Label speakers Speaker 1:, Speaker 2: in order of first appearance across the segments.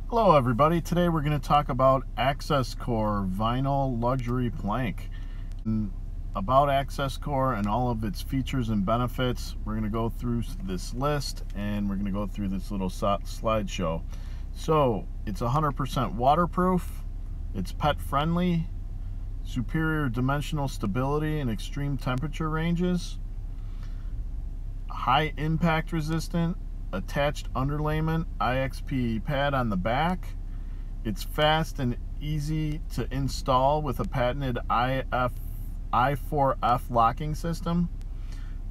Speaker 1: Hello everybody, today we're going to talk about Axis Core vinyl luxury plank. And about Axis Core and all of its features and benefits, we're going to go through this list and we're going to go through this little slideshow. So it's 100% waterproof, it's pet friendly, superior dimensional stability in extreme temperature ranges, high impact resistant, attached underlayment IXP pad on the back. It's fast and easy to install with a patented I4F locking system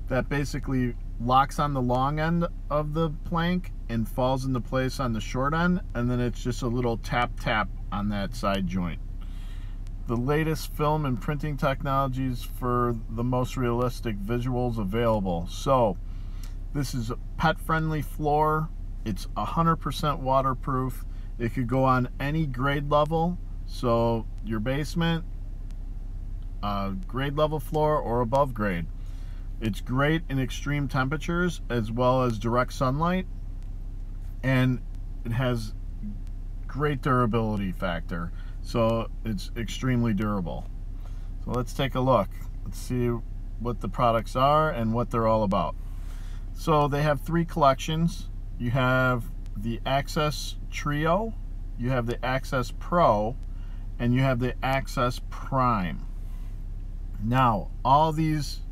Speaker 1: that basically locks on the long end of the plank and falls into place on the short end, and then it's just a little tap on that side joint. The latest film and printing technologies for the most realistic visuals available. So this is a pet-friendly floor. It's 100% waterproof. It could go on any grade level, so your basement, grade level floor, or above grade. It's great in extreme temperatures as well as direct sunlight, and it has great durability factor, so it's extremely durable. So let's take a look. Let's see what the products are and what they're all about. So they have three collections. You have the Axis Trio, you have the Axis Pro, and you have the Axis Prime. Now, all these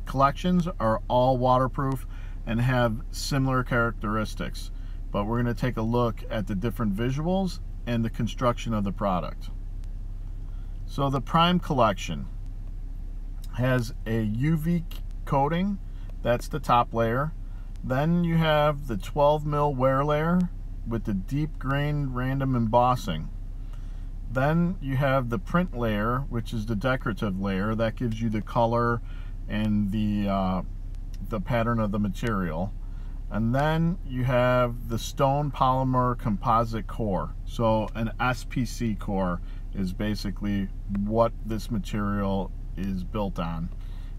Speaker 1: collections are all waterproof and have similar characteristics, but we're going to take a look at the different visuals and the construction of the product. So the Prime collection has a UV coating. That's the top layer. Then you have the 12 mil wear layer with the deep grain random embossing. Then you have the print layer, which is the decorative layer that gives you the color and the pattern of the material. And then you have the stone polymer composite core. So an SPC core is basically what this material is built on.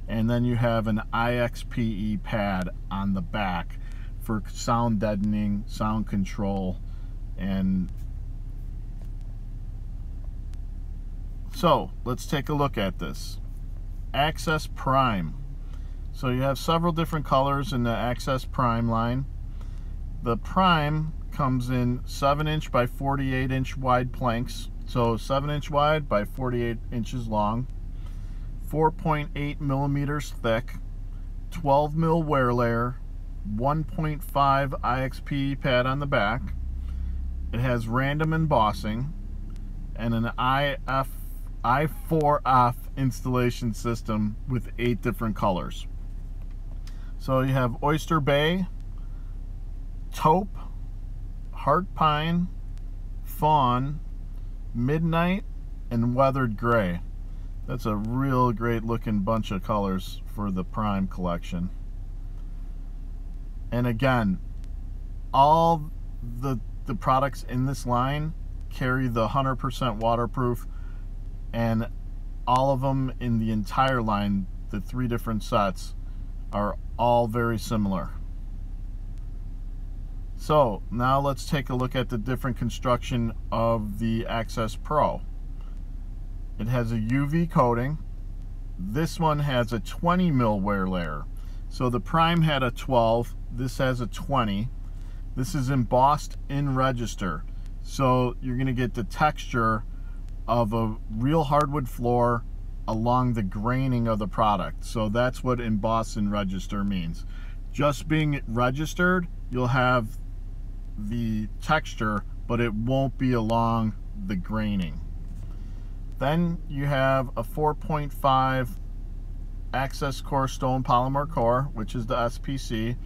Speaker 1: And then you have an IXPE pad on the back for sound deadening, sound control, and so let's take a look at this. Axis Prime. So you have several different colors in the Axis Prime line. The Prime comes in 7-inch by 48-inch wide planks, so 7-inch wide by 48 inches long. 4.8 millimeters thick, 12 mil wear layer, 1.5 IXP pad on the back. It has random embossing and an I4F installation system with 8 different colors. So you have Oyster Bay, Taupe, Heart Pine, Fawn, Midnight, and Weathered Gray. That's a real great looking bunch of colors for the Prime collection. And again, all the products in this line carry the 100% waterproof, and all of them in the entire line, the 3 different sets, are all very similar. So now let's take a look at the different construction of the Axis Pro. It has a UV coating. This one has a 20 mil wear layer. So the Prime had a 12, this has a 20. This is embossed in register. So you're gonna get the texture of a real hardwood floor along the graining of the product. So that's what embossed in register means. Just being registered, you'll have the texture, but it won't be along the graining. Then you have a 4.5 Axis Core stone polymer core, which is the SPC,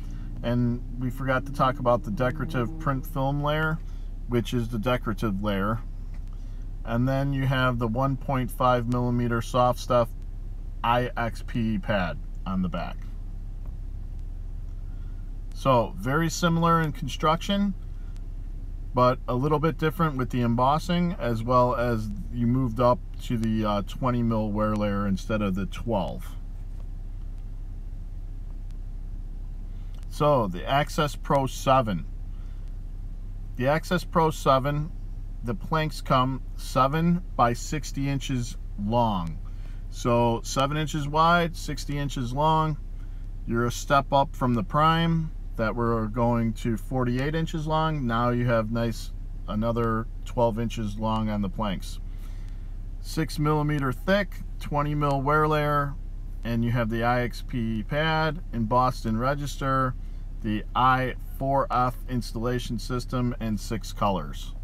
Speaker 1: and we forgot to talk about the decorative print film layer, which is the decorative layer. And then you have the 1.5 millimeter soft stuff IXP pad on the back. So very similar in construction, but a little bit different with the embossing, as well as you moved up to the 20 mil wear layer instead of the 12. So the Axis Pro 7. The Access Pro 7, the planks come 7 by 60 inches long. So 7 inches wide, 60 inches long. You're a step up from the Prime that we're going to 48 inches long. Now you have another 12 inches long on the planks. 6mm thick, 20mm wear layer, and you have the IXP pad, embossed in register, the I4F installation system, and 6 colors.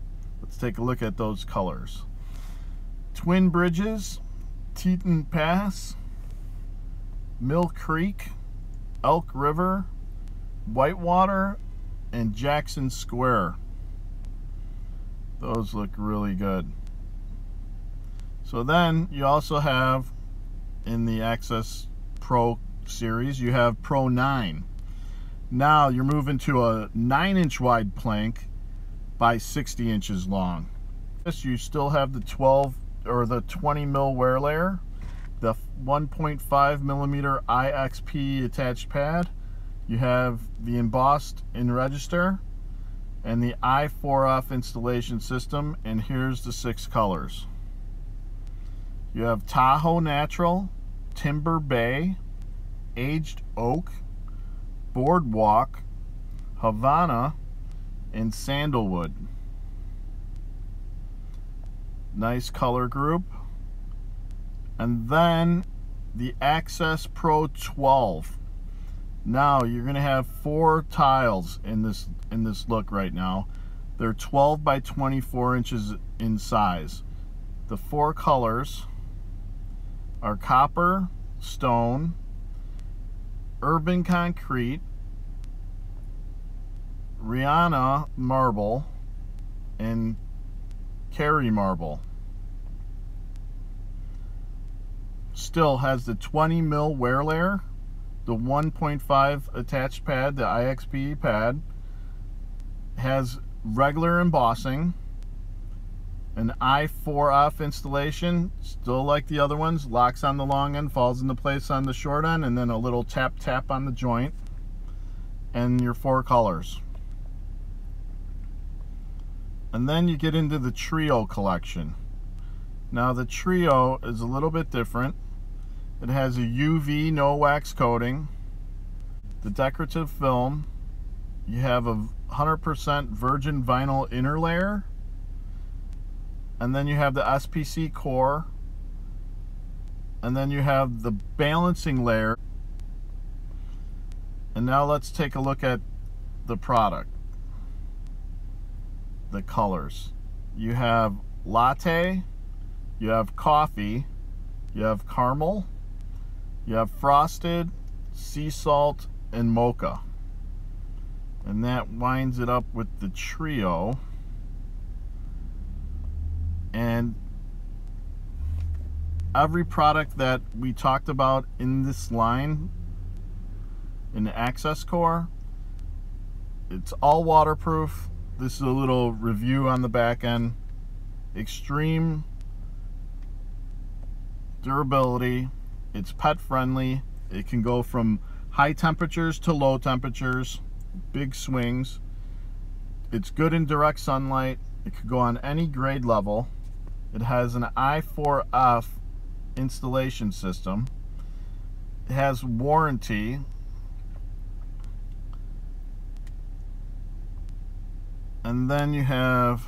Speaker 1: Let's take a look at those colors. Twin Bridges, Teton Pass, Mill Creek, Elk River, Whitewater, and Jackson Square. Those look really good. So then you also have, in the Access Pro series, you have Pro 9. Now you're moving to a 9-inch wide plank by 60 inches long. You still have the 20mm wear layer, the 1.5mm IXP attached pad. You have the embossed in register and the I4F installation system, and here's the 6 colors. You have Tahoe Natural, Timber Bay, Aged Oak, Boardwalk, Havana, and Sandalwood. Nice color group. And then the Access Pro 12. Now you're going to have 4 tiles in this look right now. They're 12 by 24 inches in size. The 4 colors are copper, stone, urban concrete, Rihanna marble, and Kerry marble. Still has the 20mm wear layer, the 1.5 attached pad, the IXP pad, has regular embossing, an I4F installation, still like the other ones, locks on the long end, falls into place on the short end, and then a little tap on the joint, and your 4 colors. And then you get into the Trio collection. Now the Trio is a little bit different. It has a UV no wax coating, the decorative film, you have a 100% virgin vinyl inner layer, and then you have the SPC core, and then you have the balancing layer. And now let's take a look at the product, the colors. You have latte, you have coffee, you have caramel, you have frosted, sea salt, and mocha. And that winds it up with the Trio. And every product that we talked about in this line, in the Access Core, it's all waterproof. This is a little review on the back end. Extreme durability. It's pet friendly. It can go from high temperatures to low temperatures, big swings. It's good in direct sunlight. It could go on any grade level. It has an I4F installation system. It has warranty. And then you have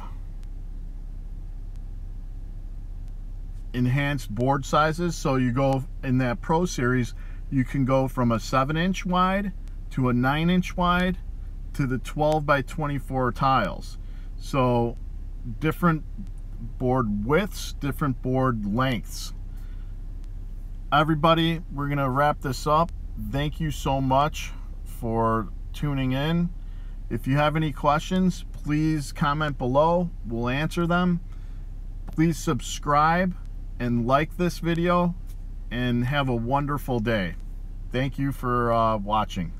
Speaker 1: enhanced board sizes. So you go in that Pro series, you can go from a 7-inch wide to a 9-inch wide to the 12 by 24 tiles. So different board widths, different board lengths. Everybody, we're gonna wrap this up. Thank you so much for tuning in. If you have any questions, please comment below. We'll answer them. Please subscribe and like this video, and have a wonderful day. Thank you for watching.